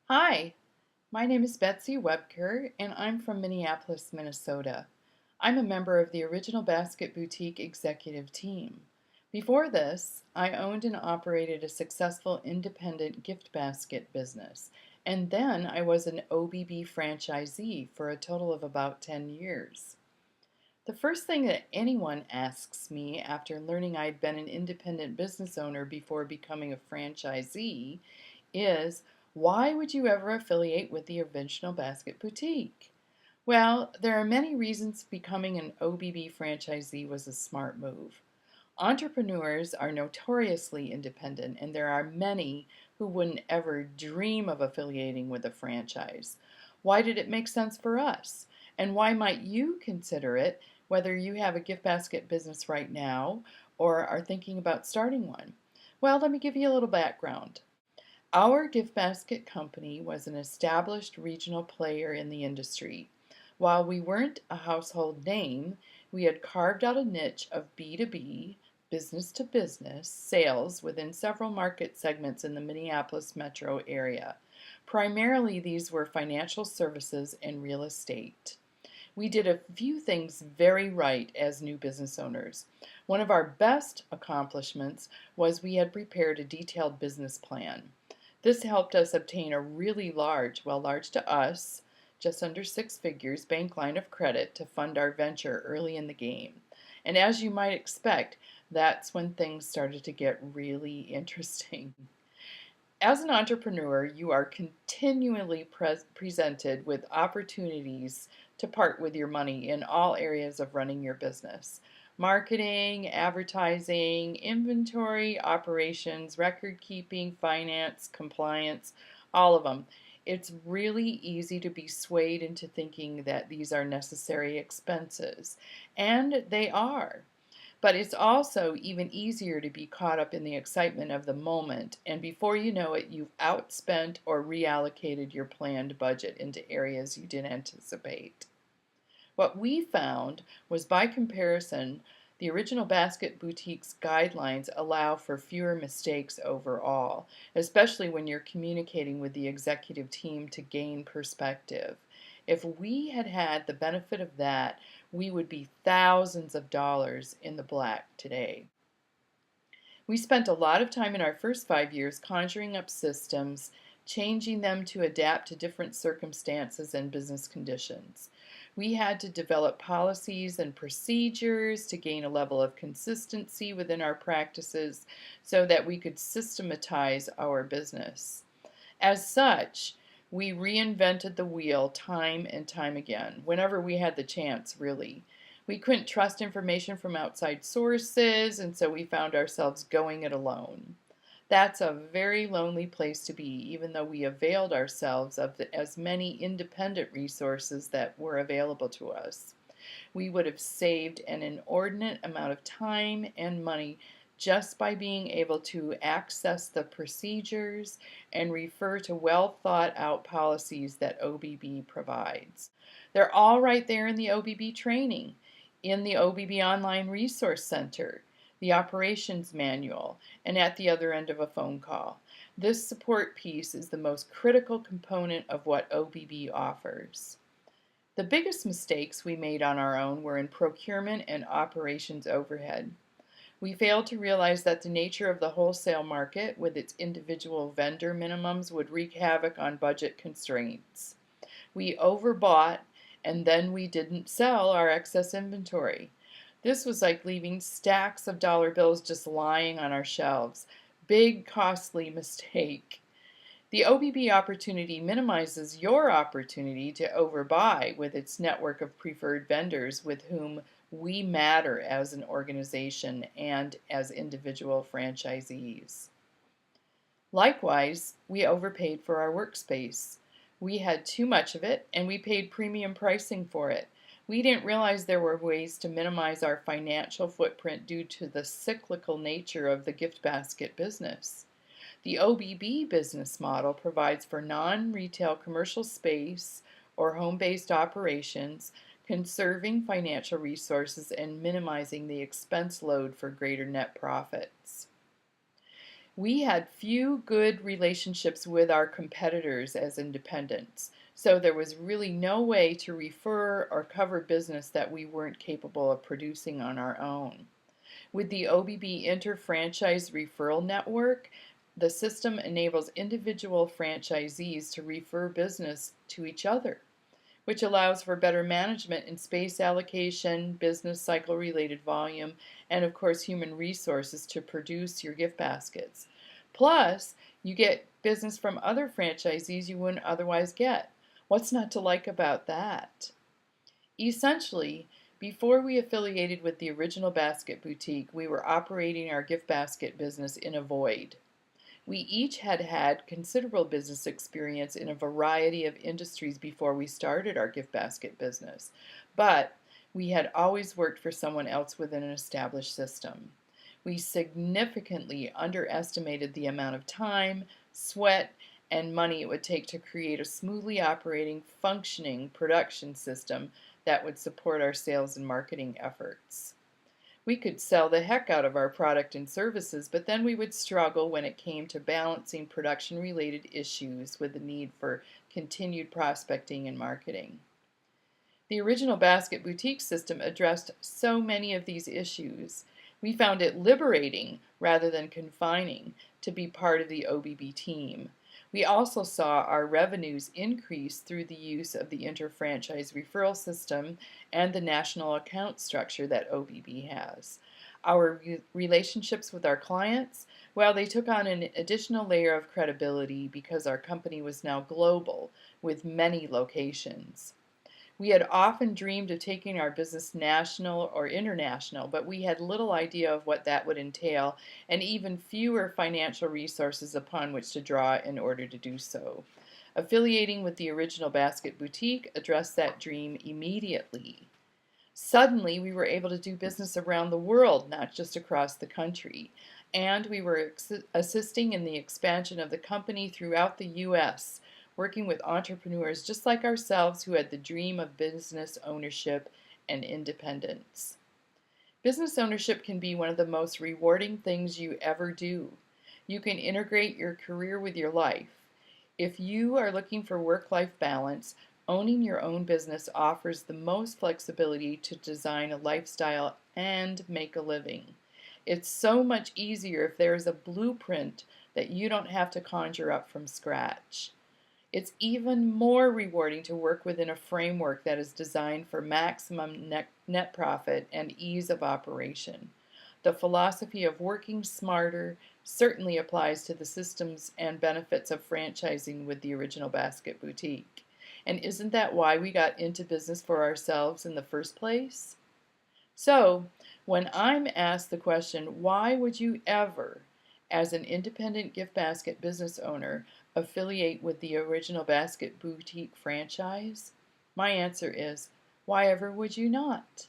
Hi, my name is Betsy Webker, and I'm from Minneapolis, Minnesota. I'm a member of the Original Basket Boutique executive team. Before this, I owned and operated a successful independent gift basket business, and then I was an OBB franchisee for a total of about 10 years. The first thing that anyone asks me after learning I'd been an independent business owner before becoming a franchisee is, why would you ever affiliate with the Original Basket Boutique? Well, there are many reasons becoming an OBB franchisee was a smart move. Entrepreneurs are notoriously independent, and there are many who wouldn't ever dream of affiliating with a franchise. Why did it make sense for us? And why might you consider it, whether you have a gift basket business right now or are thinking about starting one? Well, let me give you a little background. Our gift basket company was an established regional player in the industry. While we weren't a household name, we had carved out a niche of B2B, business to business sales within several market segments in the Minneapolis metro area. Primarily, these were financial services and real estate. We did a few things very right as new business owners. One of our best accomplishments was we had prepared a detailed business plan. This helped us obtain a really large to us, just under six figures, bank line of credit to fund our venture early in the game. And as you might expect, that's when things started to get really interesting. As an entrepreneur, you are continually presented with opportunities to part with your money in all areas of running your business: marketing, advertising, inventory, operations, record keeping, finance, compliance, all of them. It's really easy to be swayed into thinking that these are necessary expenses, and they are. But it's also even easier to be caught up in the excitement of the moment, and before you know it, you've outspent or reallocated your planned budget into areas you didn't anticipate. What we found was, by comparison, the Original Basket Boutique's guidelines allow for fewer mistakes overall, especially when you're communicating with the executive team to gain perspective. If we had had the benefit of that, we would be thousands of dollars in the black today. We spent a lot of time in our first 5 years conjuring up systems, changing them to adapt to different circumstances and business conditions. We had to develop policies and procedures to gain a level of consistency within our practices so that we could systematize our business. As such, we reinvented the wheel time and time again, whenever we had the chance, really. We couldn't trust information from outside sources, and so we found ourselves going it alone. That's a very lonely place to be, even though we availed ourselves of as many independent resources that were available to us. We would have saved an inordinate amount of time and money just by being able to access the procedures and refer to well thought out policies that OBB provides. They're all right there in the OBB training, in the OBB Online Resource Center, the operations manual, and at the other end of a phone call. This support piece is the most critical component of what OBB offers. The biggest mistakes we made on our own were in procurement and operations overhead. We failed to realize that the nature of the wholesale market, with its individual vendor minimums, would wreak havoc on budget constraints. We overbought, and then we didn't sell our excess inventory. This was like leaving stacks of dollar bills just lying on our shelves. Big, costly mistake. The OBB opportunity minimizes your opportunity to overbuy with its network of preferred vendors with whom we matter as an organization and as individual franchisees. Likewise, we overpaid for our workspace. We had too much of it, and we paid premium pricing for it. We didn't realize there were ways to minimize our financial footprint due to the cyclical nature of the gift basket business. The OBB business model provides for non-retail commercial space or home-based operations, conserving financial resources and minimizing the expense load for greater net profits. We had few good relationships with our competitors as independents, so there was really no way to refer or cover business that we weren't capable of producing on our own. With the OBB Inter-Franchise Referral Network, the system enables individual franchisees to refer business to each other, which allows for better management in space allocation, business cycle related volume, and of course human resources to produce your gift baskets. Plus, you get business from other franchisees you wouldn't otherwise get. What's not to like about that? Essentially, before we affiliated with the original basket boutique, we were operating our gift basket business in a void. We each had had considerable business experience in a variety of industries before we started our gift basket business, but we had always worked for someone else within an established system. We significantly underestimated the amount of time, sweat, and money it would take to create a smoothly operating, functioning production system that would support our sales and marketing efforts. We could sell the heck out of our product and services, but then we would struggle when it came to balancing production related issues with the need for continued prospecting and marketing. The original basket boutique system addressed so many of these issues. We found it liberating rather than confining to be part of the OBB team. We also saw our revenues increase through the use of the inter-franchise referral system and the national account structure that OBB has. Our relationships with our clients, well, they took on an additional layer of credibility because our company was now global with many locations. We had often dreamed of taking our business national or international, but we had little idea of what that would entail and even fewer financial resources upon which to draw in order to do so. Affiliating with the original basket boutique addressed that dream immediately. Suddenly, we were able to do business around the world, not just across the country, and we were assisting in the expansion of the company throughout the U.S., working with entrepreneurs just like ourselves who had the dream of business ownership and independence. Business ownership can be one of the most rewarding things you ever do. You can integrate your career with your life. If you are looking for work-life balance, owning your own business offers the most flexibility to design a lifestyle and make a living. It's so much easier if there is a blueprint that you don't have to conjure up from scratch. It's even more rewarding to work within a framework that is designed for maximum net profit and ease of operation. The philosophy of working smarter certainly applies to the systems and benefits of franchising with the original basket boutique. And isn't that why we got into business for ourselves in the first place? So, when I'm asked the question, why would you ever, as an independent gift basket business owner, affiliate with the original basket boutique franchise? My answer is, why ever would you not?